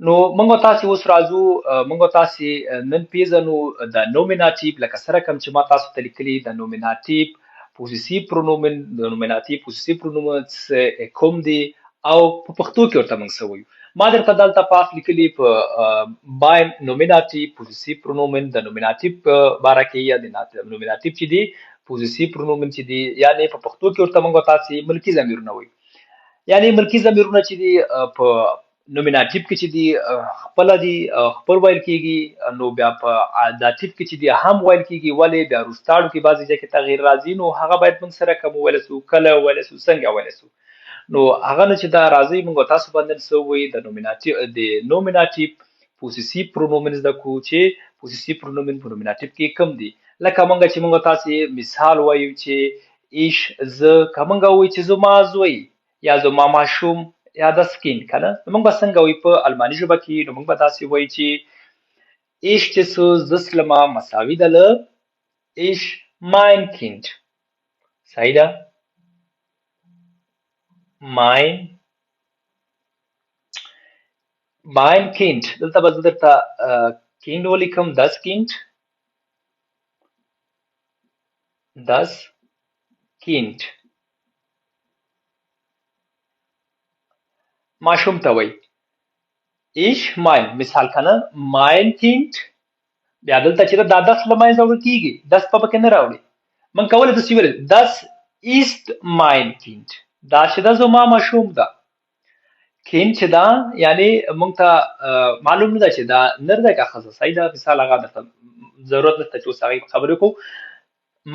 نو موږ تاسو اوس راځو، موږ تاسو نن پیژنو د نومیناتیو، لکه سره کوم چې ما تاسو ته لیکلي د نومیناتیو پوزیسیو پرونومن، د نومیناتیو پوزیسیو پرونومن کوم دي او په پښتو کې ورته موږ څه وایو. ما درته دلته پاس لیکلي په بای نومیناتیو پوزیسیو پرونومن د نومیناتیو په باره کې، یا د نومیناتیو چې دي پوزیسیو پرونومن چې دي، یعنی په پښتو کې ورته موږ تاسو ملکی ضمیرونه وایو. یعنی ملکی ضمیرونه چې دي په نومیناتیو کې چې دي خپل دي خپل ویل کیږي، نو بیا په داتیو کې چې دي هم ویل کیږي، ولې بیا روستاړو کې بعضی ځکه تغییر راځي، نو هغه باید موږ سره کوم ویل سو، کله ویل سو، څنګه ویل سو. نو هغه نه چې دا راځي موږ تاسو باندې سووي د نومیناتیو پوزیسیو پرونومنز د کو چې پوزیسیو پرونومن په نومیناتیو کې کم دي. لکه موږ تاسو مثال وایو چې ایش ز، کومه وایي چې زما زوی یا زما ماشوم یا د سکین کنه. موږ به څنګه وایو په الماني ژبه کې؟ نو موږ به تاسو وایو چې ich das Lama مساوي ده له ich mein Kind. صحیح ده؟ mein Kind. دلته به زه درته kind ولیکم، das Kind. das Kind ماشوم ته وایي ich mein، مثال کنه mein Kind. بیا دلته چې دا داس له منځه وړل کیږي، داس په پکې نه راوړي. من کولای شو ویل das ist mein Kind، دا چې دا زما ماشوم ده. kind چې دا یعنی مونږ ته معلوم نه ده چې دا نر ده که ښځه. صحیح ده؟ مثال هغه درته ضرورت نشته چې اوس هغې خبرې وکړو.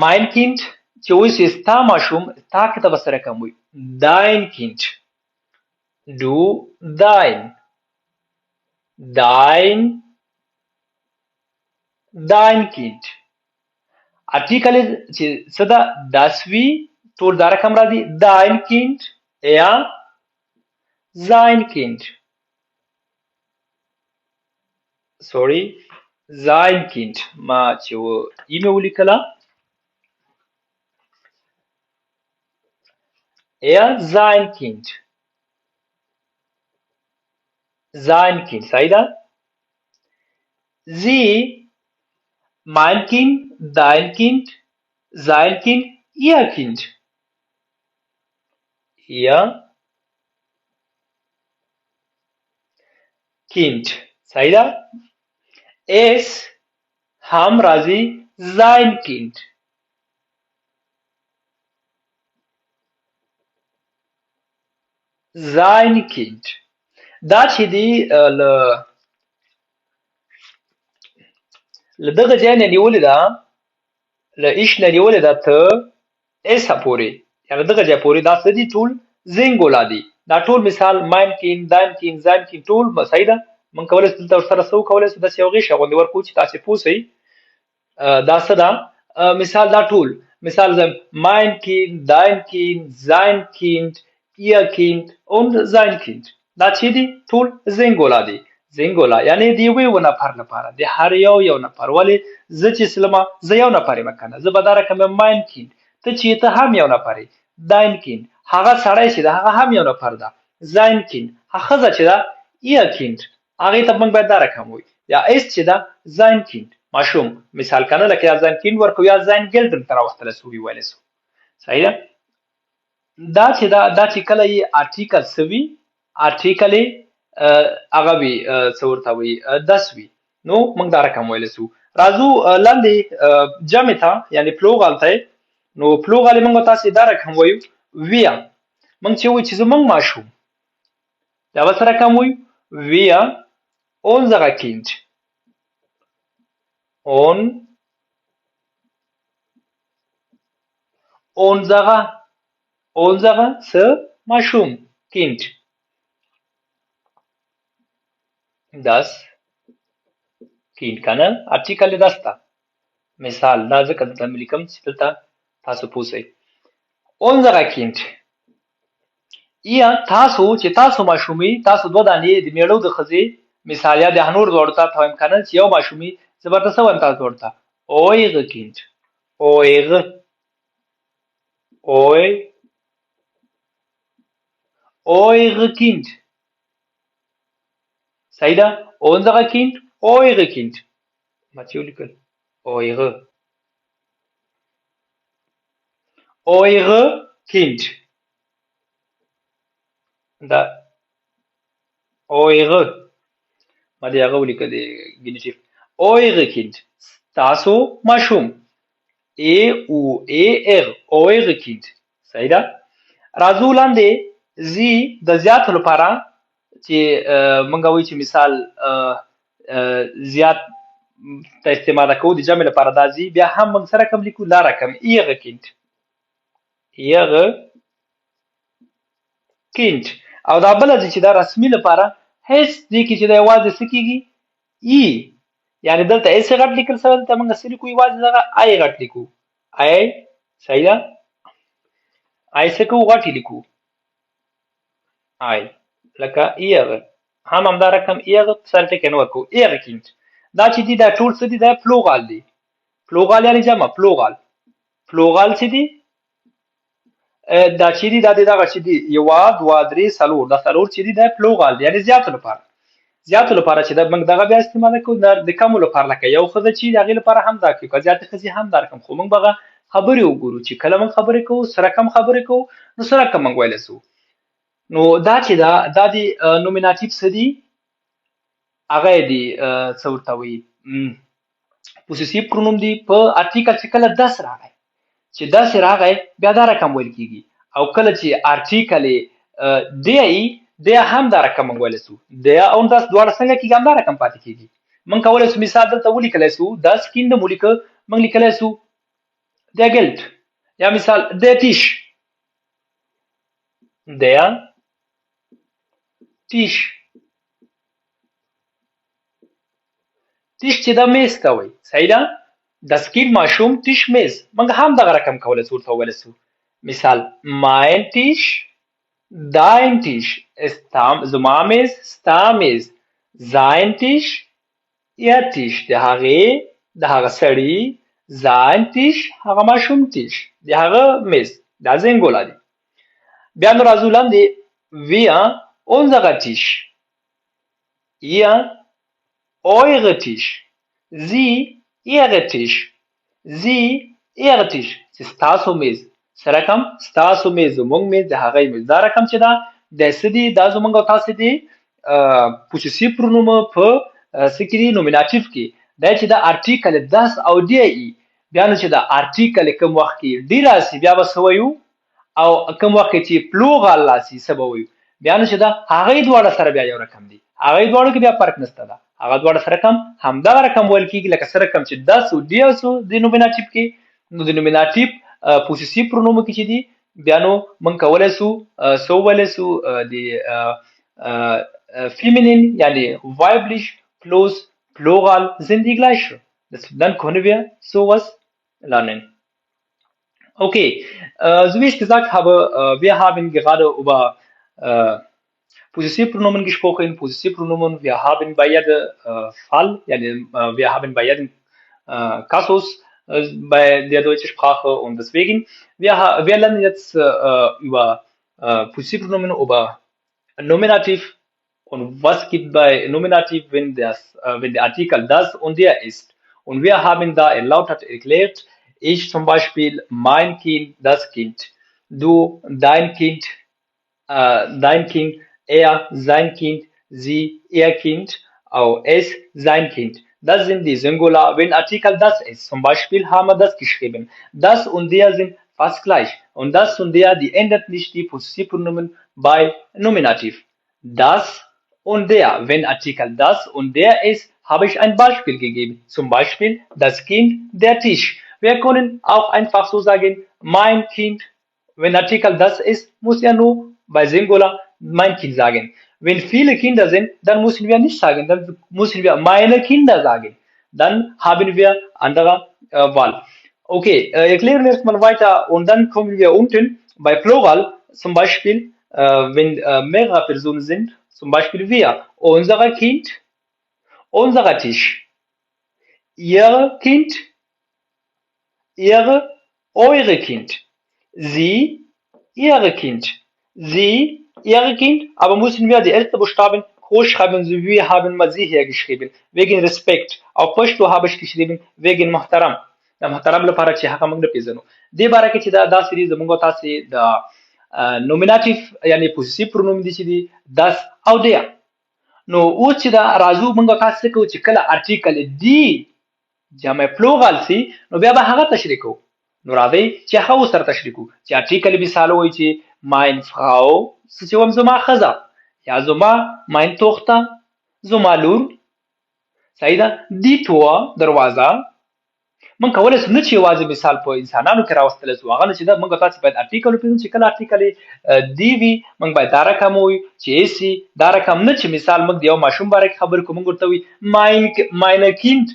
mein Kind چې وایي چې ستا ماشوم، تا کې ته به سره کوم وي dein Kind، du dein Kind. artikel چې څه ده das وي، ټول دا رقم راځي dein Kind یا sein Kind. sorry sein Kind. ما چې ایمه ولیکله یا sein Kind. صحیح ده؟ sie mein Kind، dein Kind، sein Kind، ihr Kind. صحیح ده؟ es هم راځي sein Kind. دا چې دی له دغه ځای نه نیولې ده، له ایش نه نیولې ده ته ایسه پورې، یعنې دغه ځای پورې دا څه دي؟ ټول زینګولا دي. دا ټول مثال mein Kind، dein Kind، sein Kind ټول صحیح ده. موږ کولی شو دلته ورسره څه وکولی شو؟ داسې یو غېږه غوندې ورکړو چې تاسې پوه شئ دا څه ده. مثال دا ټول مثال mein Kind، dein Kind، sein Kind، ihr Kind und sein Kind. دا چې دي ټول زینګولا دي. زینګولا یعنی د یوې یو نفر لپاره، د هر یو نفر. ولې زه چې سلمه زه یو نفر یم کنه، زه به دا رقم mein Kind، ته چې ته هم یو نفر یې dein Kind، هغه سړی چې ده هغه هم یو نفر ده sein Kind، هغه ښځه چې ده ihr Kind، هغې ته موږ باید دا رقم وایو. یا es چې ده sein Kind ماشوم، مثال کنه لکه یا sein Kind ورکړو یا sein Geld دلته راوستلی سو ویلی سو. صحیح ده؟ دا چې دا چې کله یې article څه وي، article یې هغه وي څه ورته وایي das وي، نو موږ دا رقم ویلی سو. راځو لاندې جمع ته یعنې پلوغال ته. نو پلوغال یې موږ تاسې دا رقم وایو wir. موږ چې وایو چې زموږ ماشوم، دا به څه رقم وایو wir unsere Kind. unsere څه ماشوم Kind. das Kind کنه article یې das ده. مثال دا ځکه دلته مې لیکم چې دلته تاسو پوه شئ. unsere Kind. یا تاسو چې تاسو ماشومي، تاسو دوه دانې د میړو د ښځې مثال یا د نور دواړو ته وایم کنه چې یو ماشومي، زه به درته څه وایم تاسو ورته eure Kind. eure Kind. Saida, unser Kind, eure Kind. Mathilde, eure. Eure Kind. Da, eure. ما دې هغه ولیکه د ګینیټیف. eure Kind. ستاسو ماشوم. EUER eure Kind. صحیح ده؟ راځو لاندې زی د زیاتو لپاره چې مونږ وایو چې مثال زیات ته استعماله کوو د جمع لپاره دا زی بیا هم موږ سره کوم لیکو لا رقم ihre Kind. ihre Kind. او دا بله چې دا رسمي لپاره هیڅ دې کې چې دا یوازې څه کېږي ای یعنی دلته ایس غټ لیکل سوی دلته موږ څه لیکو یوازې دغه آی غټ لیکو آی صحیح ده آی څه کوو غټ یې لیکو آی لکه ihre هم همدا رقم ihre سره ټکی نه ورکوو ihre Kind. دا چې دي دا ټول څه دي دا پلوغال دي پلوغال یعنی جمع پلوغال څه دي دا چې دي دا دغه چې دي یوه دوه درې څلور دا څلور چې دي دا پلوغال دي یعنی زیاتو لپاره چې دا موږ دغه بیا استعماله کوو د کمو لپاره لکه یو ښځه چې د هغې لپاره هم دا کوي که زیاتې ښځې هم دا رقم خو موږ به هغه خبرې وګورو چې کله موږ خبرې کوو سره کم خبرې کوو نو سره کم موږ ویلی سو نو دا چې دا د نومیناتیف څه دي هغه یې دي څه ورته وایي پوسیسیو پرونوم دي په ارټیکل چې کله دس راغی چې داسې راغی بیا دا رقم ویل کېږي او کله چې ارټیکل دی دی هم دا رقم موږ ویلی سو دی او داس دواړه څنګه کېږي هم دا رقم پاتې کېږي موږ کولی سو مثال دلته ولیکلی سو داس کیندم ولیکه موږ لیکلی سو der Geld یا مثال der Tisch der Tisch چې دا میز ته وایي صحیح ده د سکین ماشوم تیش میز موږ هم دغه رقم کولی سو ورته وویلی سو مثال mein Tisch dein Tisch زما میز ستا میز sein Tisch ihr Tisch د هغه سړي sein Tisch هغه ماشوم تیش د هغه میز دا زنګولا دي بیا نو راځو لاندې wir unser Tisch ihr eure Tisch sie ihre Tisch sie ihre Tisch چې ستاسو میز سره کم ستاسو میز زموږ میز د هغې میز دا رقم چې دا د څه دي دا زموږ او تاسې دي پوسیسیو پرونوم په څه کې دي نومیناتیف کې دا چې دا ارټیکل دس او دی ای بیا نو چې دا ارټیکل کوم وخت کې ډي راسي بیا به څه وایو او کوم وخت کې چې پلوغال راسي څه به وایو بیا نو چې دا هغې دواړه سره بیا یو رقم دي هغې دواړو کې بیا فرق نشته ده هغه دواړه سره کم همدغه رقم ویل کېږي لکه سره کم چې دس او ډي سو د نومیناتیف کې نو د نومیناتیف پوسیسیو پرونوم کې چې دي بیا نو موږ کولی سو څه وویلی سو د feminin یعنی weiblich plus plural sind die gleiche. Dann können wir sowas lernen. Okay, so wie ich gesagt habe, wir haben gerade über Possessivpronomen gesprochen. Possessivpronomen, wir haben bei jedem Fall, yani, wir haben bei jedem Kasus bei der deutschen Sprache und deswegen, wir lernen jetzt über Possessivpronomen, über Nominativ und was gibt bei Nominativ, wenn der Artikel das und der ist. Und wir haben da erläutert erklärt, ich zum Beispiel, mein Kind, das Kind, du, dein Kind, er, sein Kind, sie, ihr Kind, auch es, sein Kind. Das sind die Singular, wenn Artikel das ist. Zum Beispiel haben wir das geschrieben. Das und der sind fast gleich. Und das und der, die ändert nicht die Possessivpronomen bei Nominativ. Das und der. Wenn Artikel das und der ist, habe ich ein Beispiel gegeben. Zum Beispiel das Kind, der Tisch. Wir können auch einfach so sagen, mein Kind. Wenn Artikel das ist, muss er nur bei Singular mein Kind sagen. Wenn viele Kinder sind, dann müssen wir nicht sagen, dann müssen wir meine Kinder sagen. Dann haben wir andere Wahl. Okay, erklären wir erstmal weiter und dann kommen wir unten bei Plural, zum Beispiel, wenn mehrere Personen sind, zum Beispiel wir, unser Kind, unser Tisch, ihr Kind, ihre, eure Kind, sie, ihre Kind, sie, ihre Kind, aber müssen wir die ersten Buchstaben Hoch haben wir haben mal sie hergeschrieben wegen Respekt. Auf پښتو habe ich geschrieben wegen محترم. د محترم لپاره چې هغه موږ نه پیژنو. دې باره کې چې دا سری زموږ تاسو د نومیناتیو یعنی پوزیټیو پرونوم دي چې دي das او der. نو اوس چې دا راځو موږ تاسو کو چې کله ارټیکل دی جمع پلورال سي نو بیا به هغه تشریح کوو. نو راځي چې هغه سره تشریح کوو چې ارټیکل مثال وایي چې mein Frau چې وم زما خزه یا زما mein Tochter زما لور صحیح ده دی ټوه دروازه من کولای شو نه چې یوازې مثال په انسانانو کې راوستل شو هغه چې دا موږ تاسو باید ارټیکل وپیژنو چې کله ارټیکل دی وي موږ باید دا رقم وي چې سی دا رقم نه چې مثال موږ د یو ماشوم باره کې خبر کوم ورته وي meine Kind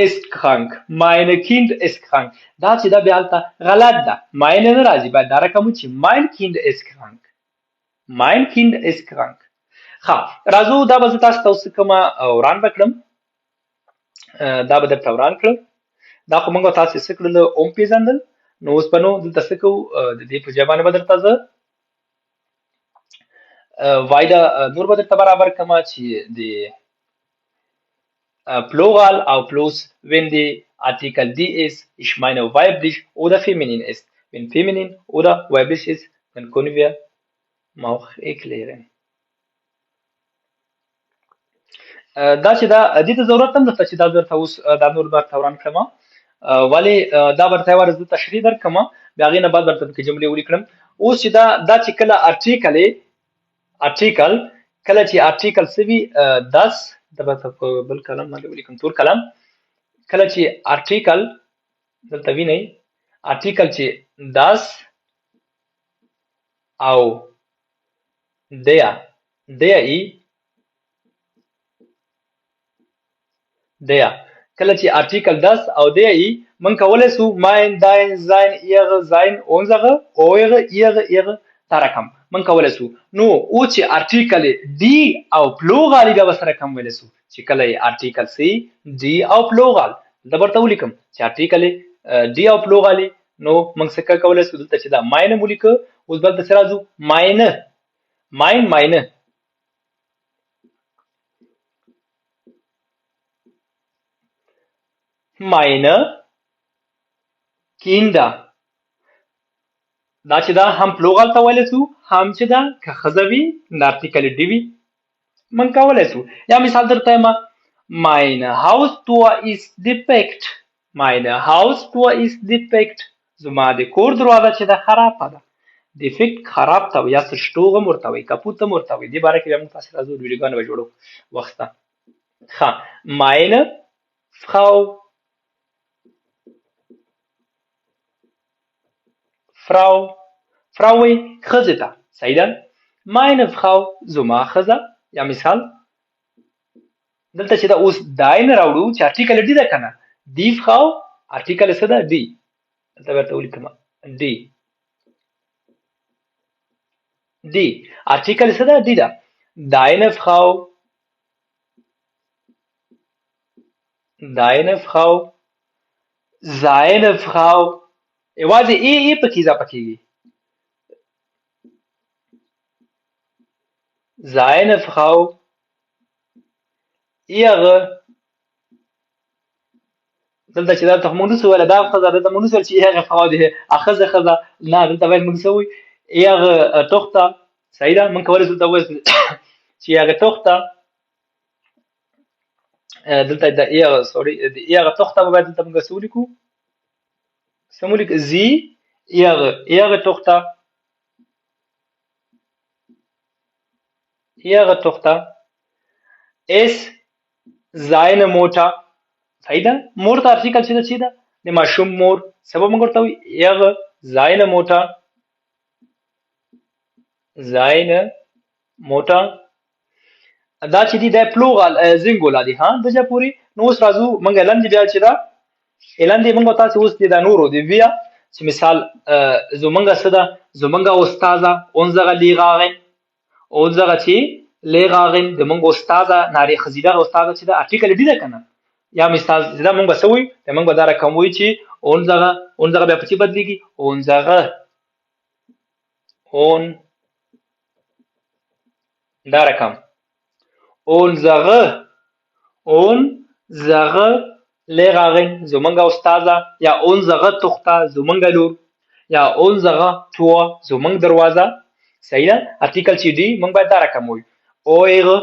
ist krank meine Kind ist krank دا چې دا بیا البته غلط ده meine نه راځي باید دا رقم چې mein Kind ist krank mein Kind ist krank ها راځو دا به تاسو ته کومه وران وکړم دا به درته وران کړم دا خو موږ تاسو څه کړل اوم پیژندل نو اوس په نو دلته څه کوو د دې په ځای باندې به درته زه وایدا نور به درته برابر کړم چې د Plural au Plus, wenn die Artikel die ist, ich meine weiblich oder feminin ist. Wenn feminin oder weiblich ist, dann können wir auch erklären. دا چې دا دې ته ضرورت هم نشته چې دا درته اوس دا نور درته وران کړم ولی دا ورته ورته تشریح درکم بیا غینه بعد ورته کې جملې ولیکم اوس چې دا چې کله ارټیکل کله چې ارټیکل سوي 10 د بل کلم باندې ولیکم تور کلم کله چې ارټیکل دلته ویني ارټیکل چې 10 او der کله چې ارټیکل 10 او der من کولای شو mein dein sein ihre sein unsere eure ihre ترکم من کولای شو نو او چې ارټیکل دی او پلورال بیا سره کوم ویل شو چې کله ارټیکل سی دی او پلورال دا ورته ولیکم چې ارټیکل دی او پلورال نو من څه کولای شو دلته چې دا ماینه ولیک اوس بل څه راځو ماینه meine Kinder دا چې دا هم پلورال ته ویل شو هم چې دا که خزوي ارټیکل دی وی من کولای شو یا مثال درته ما meine Haustür ist defekt زما د کور دروازه چې دا خرابه ده defekt خراب ته یا څه شټوغه مرتوي کپوت مرتوي دی باره کې موږ تاسو راځو ویډیوګانې به جوړو وخت ها meine Frau خزه ته صحیح ده meine Frau زما خزه یا مثال دلته چې دا اوس داین راوړو چې ارټیکل دی ده کنه دی Frau ارټیکل څه ده دی دلته ورته ولیکم دی ارټیکل څه ده دی ده deine Frau seine Frau یوازې ای پکې اضافه کیږي seine Frau ihre دلته چې دا ته مونږ ولا دا خزه د مونږ سره چې ihre Frau ده اخزه نه دلته باید مونږ سوي ihre Tochter صحیح ده مونږ کولای شو دا وایو چې ihre Tochter دلته د ihre Tochter باید دلته مونږ سوي کو سمولیک sie ihre Tochter es seine Mutter صحیح ده مور ته ارټیکل چې ده د ماشوم مور سبب موږ ورته وي ihre seine Mutter دا چې دی د پلورال زنګولا دي ها دغه پوری نو اوس راځو موږ لاندې بیا چې دا اعلان دی موږ تاسو اوس د نورو دی بیا چې مثال زمونږه صدا زمونږه استاده اونځغه لیغاغن اونځغه چې لیغاغن د موږ استاده ناری خزیده استاده چې دا ارټیکل دی کنه یا مثال دا موږ بسوي د موږ دا رقم وي چې اونځغه بیا په څه بدلیږي اونځغه دا رقم unsere, unsere Lehrerin, زمونږه استاذه یا unsere Tochter زمونږه لور یا unsere Tor زمونږ دروازه. صحیح ده. ارتیکل چې دی موږ باید دا رقم وي. eure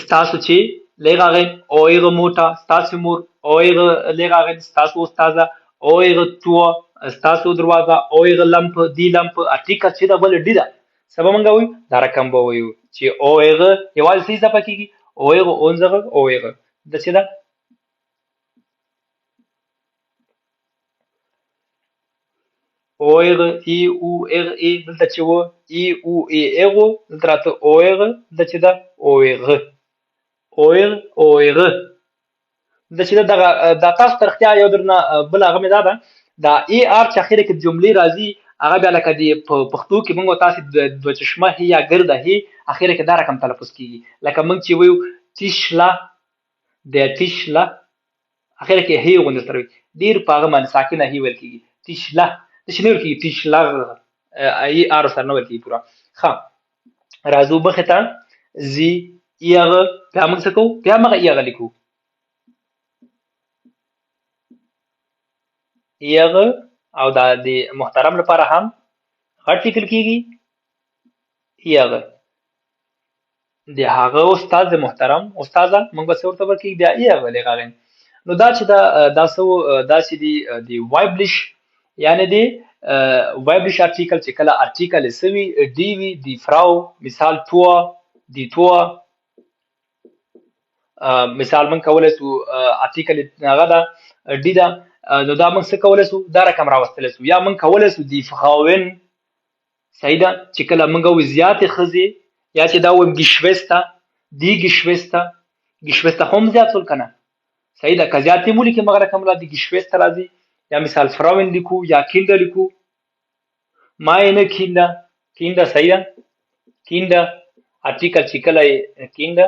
ستاسو چې Lehrerin, eure Mutter ستاسو مور, eure Lehrerin ستاسو استاذه, eure Tor ستاسو دروازه, eure Lampe دی لمپ. ارتیکل چې دا بل دی ده سبا موږ وایو دا رقم به وایو چې eure یوازې څه اضافه کیږي eure unsere eure دا څه ده eure eure دلته چې و eure دلته راته eure دا چې ده eure eure دا چې دا تاسو ترختیا یو درنه بل هغه مې ده دا ار چې اخر کې جملې راځي هغه بیا لکه دی په پښتو کې موږ تاسو د چشمه هي یا ګرده هي اخر کې دا رقم تلفظ کیږي لکه موږ چې ویو تیشلا د تیشلا اخر کې هي غوندې تر ډیر پاغه من ساکنه هي ول کیږي تیشلا د شنو کې تیشلا ای ار سره نو ول کیږي پورا ها راځو بخته زی یغه بیا موږ څه کوو بیا موږ یغه لیکو یغه او دا د محترم لپاره هم غټ لیکل کیږي یغه د هغه استاد محترم استاده موږ به څورته ورکړي بیا یغه لغاغین نو دا چې دا سو دا چې دی وایبلیش یعنی دی وایبلیش ارتیکل چې کله ارتیکل سوي دی وی دی فراو مثال تو دی تو مثال من کولای سو ارتیکل هغه دا دی دا نو دا موږ څه کولای سو دا رقم راوستل سو یا موږ کولای سو دی فخاون صحیح ده چې کله موږ و زیات خزي یا چې دا و گشوستا دی گشوستا هم زیات ول کنه صحیح ده که زیاتې مو لیکي موږ رقم را دی گشوستا راځي یا مثال فراون لیکو یا کینډر لیکو meine Kinder صحیح ده Kinder ارتیکل چې کله Kinder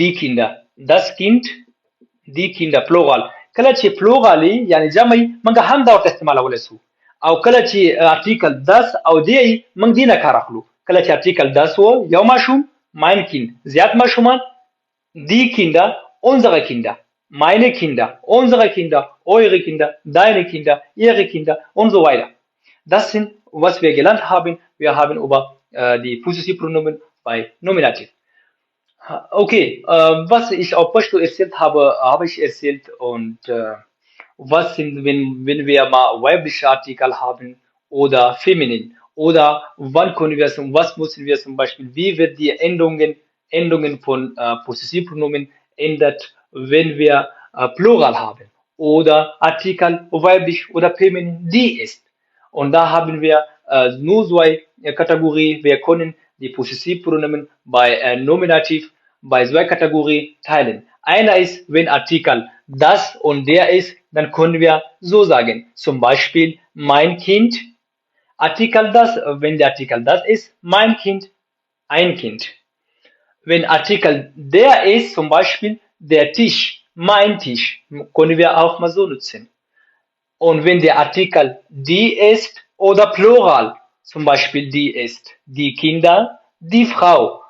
die Kinder das Kind die Kinder plural کله چې plural یعنی جمع موږ هم دا ورته استعمالولای سو او کله چې ارتیکل das او دی موږ دینه کار اخلو کله چې ارتیکل das و یو ماشوم mein Kind زیات ماشومان die Kinder unsere Kinder meine Kinder unsere Kinder eure Kinder deine Kinder ihre Kinder und so weiter. Das sind was wir gelernt haben. Wir haben über die Possessivpronomen bei Nominativ. Okay, was ich auf Pashto erzählt habe ich erzählt und was sind, wenn wir mal weibliche Artikel haben oder feminin oder wann können wir was müssen wir zum Beispiel, wie wird die Endungen von Possessivpronomen ändert, wenn wir Plural haben oder Artikel weiblich oder feminin die ist. Und da haben wir nur zwei Kategorien. Wir können die Possessivpronomen bei Nominativ bei zwei Kategorien teilen. Einer ist, wenn Artikel das und der ist, dann können wir so sagen. Zum Beispiel mein Kind. Artikel das, wenn der Artikel das ist, mein Kind, ein Kind. Wenn Artikel der ist, zum Beispiel der Tisch, mein Tisch, können wir auch mal so nutzen. Und wenn der Artikel die ist oder Plural, zum Beispiel die ist, die Kinder, die Frau.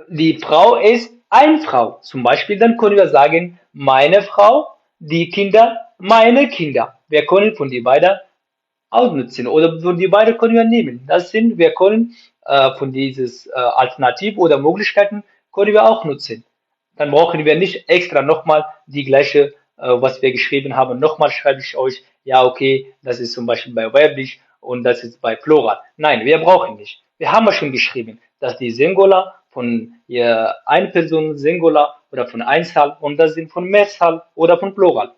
Die Frau ist eine Frau. Zum Beispiel dann können wir sagen, meine Frau, die Kinder, meine Kinder. Wir können von die beiden ausnutzen oder von die beiden können wir nehmen. Das sind, wir können von dieses Alternativ oder Möglichkeiten können wir auch nutzen. Dann brauchen wir nicht extra nochmal die gleiche, was wir geschrieben haben. Nochmal schreibe ich euch, ja okay, das ist zum Beispiel bei weiblich und das ist bei Plural. Nein, wir brauchen nicht. Wir haben ja schon geschrieben, dass die Singular von einer Person Singular oder von Einzahl und das sind von Mehrzahl oder von Plural.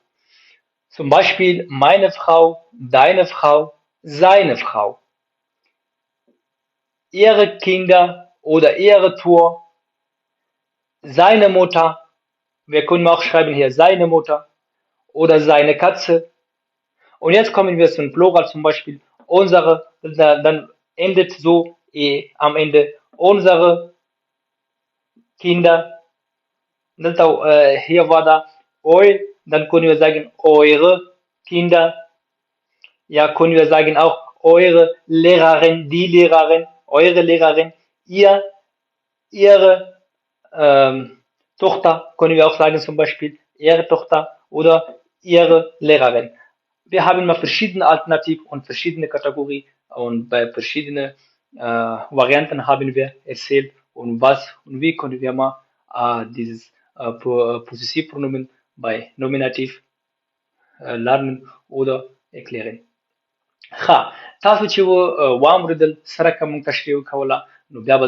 Zum Beispiel meine Frau, deine Frau, seine Frau. Ihre Kinder oder ihre Tour, seine Mutter, wir können auch schreiben hier seine Mutter oder seine Katze. Und jetzt kommen wir zum Plural, zum Beispiel unsere, dann endet so am Ende unsere Kinder. Hier war da eu, dann können wir sagen eure Kinder. Ja, können wir sagen auch eure Lehrerin, die Lehrerin, eure Lehrerin, ihr ihre Tochter, können wir auch sagen zum Beispiel ihre Tochter oder ihre Lehrerin. Wir haben immer verschiedene Alternativen und verschiedene Kategorien und bei verschiedenen Varianten haben wir erzählt und was und wie können wir mal dieses Possessivpronomen bei Nominativ lernen oder erklären. ها تاسو چې وام ردل سره کوم تشریح کوله نو بیا به